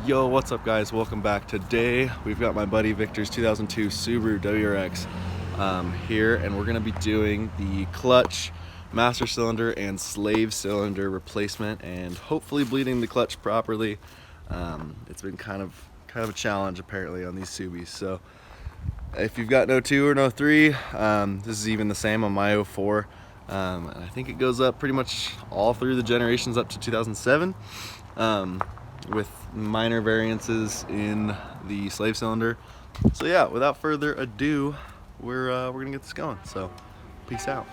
Yo, what's up guys? Welcome back. Today we've got my buddy Victor's 2002 Subaru WRX here, and we're going to be doing the clutch, master cylinder, and slave cylinder replacement, and hopefully bleeding the clutch properly. It's been kind of a challenge apparently on these Subis. So if you've got no 02 or no 03, this is even the same on my 04. And I think it goes up pretty much all through the generations up to 2007. With minor variances in the slave cylinder. So yeah, without further ado, we're gonna get this going. So peace out.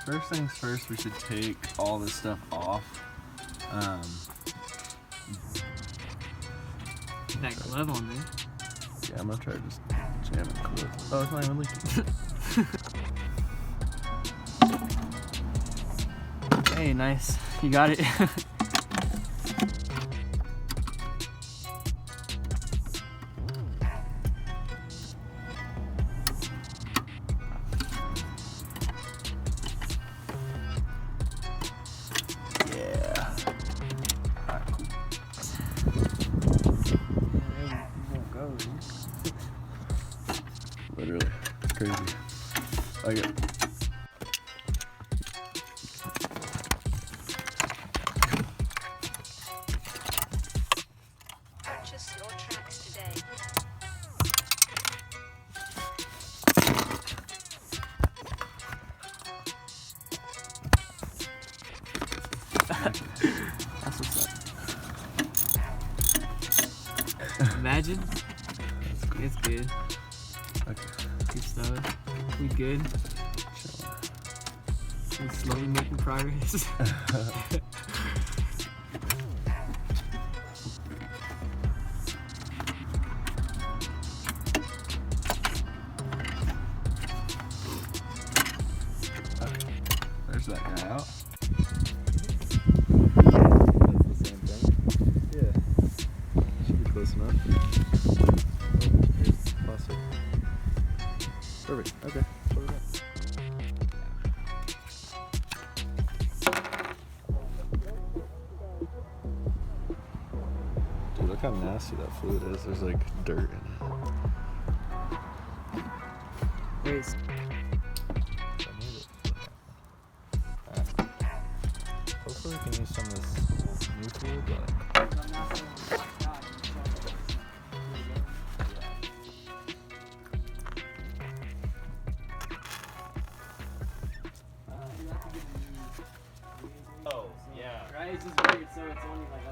First things first, we should take all this stuff off. That glove on there. Yeah, I'm gonna try to just jam it close. Oh, it's not even leaking. Hey, nice. You got it. Literally, it's crazy. Okay. Purchase your tracks today. That's what's up. Imagine. It's good. Okay. Good stuff. We good. We're slowly making progress. There's that guy out. That's the same thing. Yeah. Should be close enough. Here's the plastic. Perfect. Okay. Put it up. Dude, look how nasty that fluid is. There's like dirt in it. Wait. Hopefully we can use some of this new fluid, but Oh, yeah. Right? It's just weird, so it's only like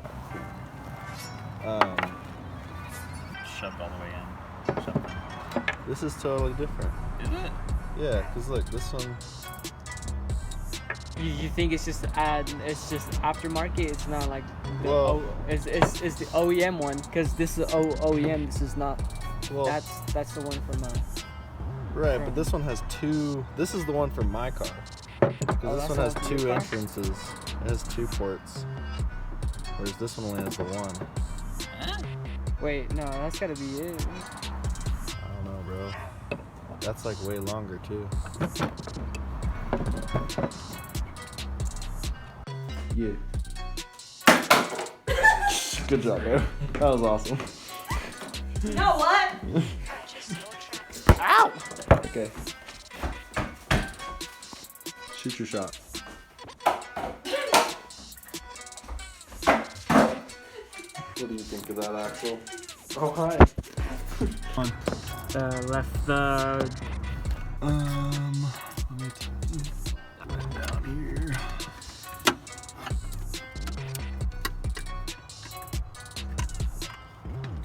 shoved all the way in. Shoved in. this is totally different. Is it? Yeah, because look, this one. You think it's just aftermarket? It's not like the Well, it's the OEM one, because this is OEM. This is not. Well, That's the one from right, but this one has two. This is the one from my car. Because this one has two entrances. It has two ports. Whereas this one only has the one. Huh? Wait, no, that's gotta be it. I don't know, bro. That's like way longer too. Yeah. Good job, bro. That was awesome. You know what? Ow! Okay. Shoot your shot. What do you think of that, Axel? Oh, hi. One. The left, Let me put it down here.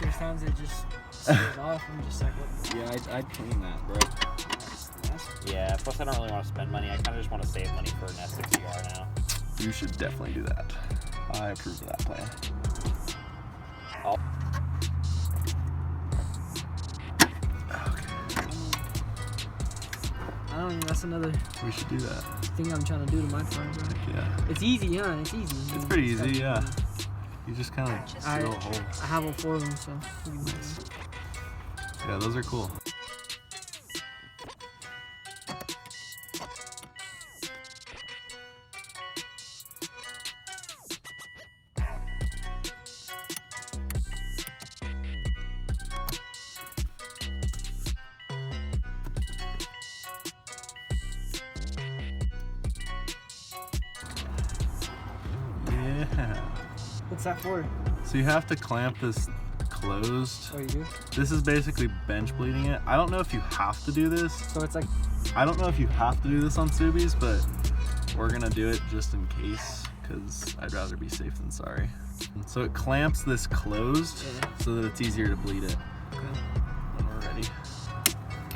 there's times it just stays off. I'm just like, what? Yeah, I'd clean that, bro. Yeah, plus I don't really want to spend money. I kind of just want to save money for an S60R now. You should definitely do that. I approve of that plan. Oh. I don't know, that's another We should do that. thing I'm trying to do to my car, bro. Yeah. It's easy, huh? It's easy. It's pretty easy, yeah. You just kind of I, drill a hole. I have all 4 of them, so. Nice. Yeah, those are cool. Yeah. What's that for? So you have to clamp this closed. Oh, you do? This is basically bench bleeding it. I don't know if you have to do this. So it's like, I don't know if you have to do this on Subis, but we're gonna do it just in case, because I'd rather be safe than sorry. So it clamps this closed so that it's easier to bleed it. okay. When we're ready.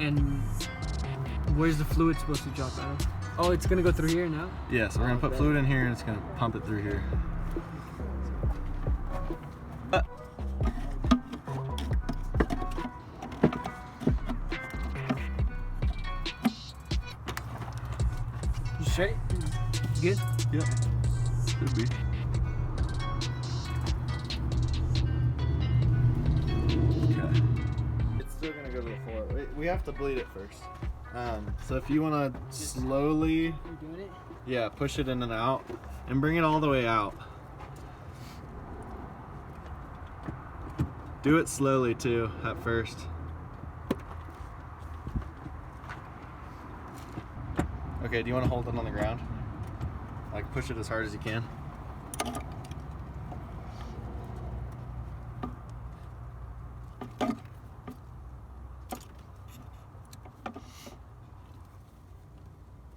And where's the fluid supposed to drop out of? Oh, it's gonna go through here now? Yeah, so we're gonna put Okay. fluid in here and it's gonna pump it through here. You straight? Good? Yep. Should be. Okay. It's still gonna go to the floor. We have to bleed it first. So if you wanna slowly, You doing it? yeah, push it in and out, and bring it all the way out. Do it slowly too, at first. Okay, do you want to hold it on the ground? Like push it as hard as you can.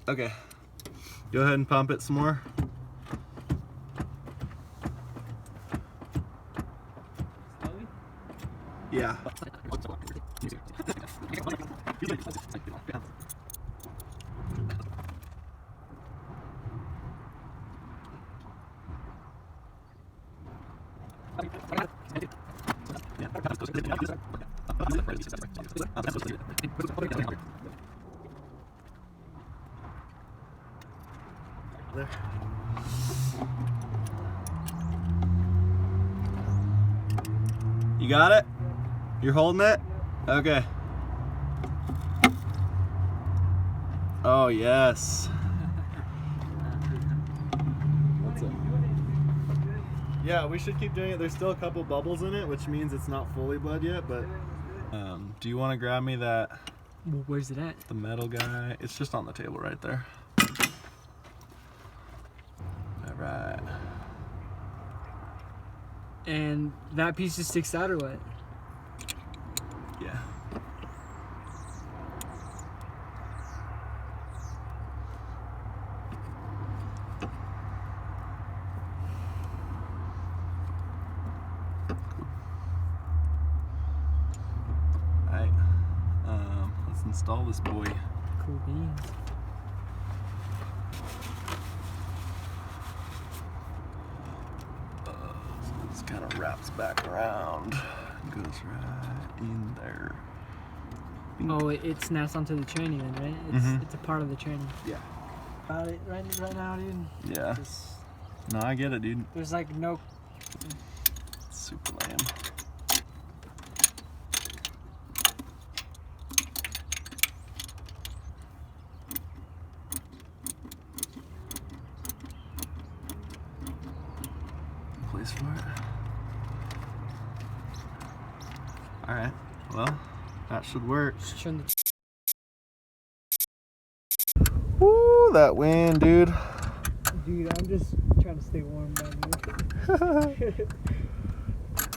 Okay, go ahead and pump it some more. Slowly? Yeah. There. You got it? You're holding it? Okay. Oh, yes. What's up? Yeah, we should keep doing it. There's still a couple bubbles in it, which means it's not fully bled yet, but do you want to grab me that, Well, where's it at? the metal guy? It's just on the table right there. All right. And that piece just sticks out or what? Yeah. Alright. Let's install this boy. Cool beans. So this kind of wraps back around and goes right in there. Oh, it snaps onto the training then, right? It's Mhm. it's a part of the training. Yeah. About it right now, dude. Yeah. Just, No, I get it, dude. there's like no. It's super lame. Place for it. All right. Well, that should work. Just turn the. Woo, that wind, dude. Dude, I'm just trying to stay warm down here.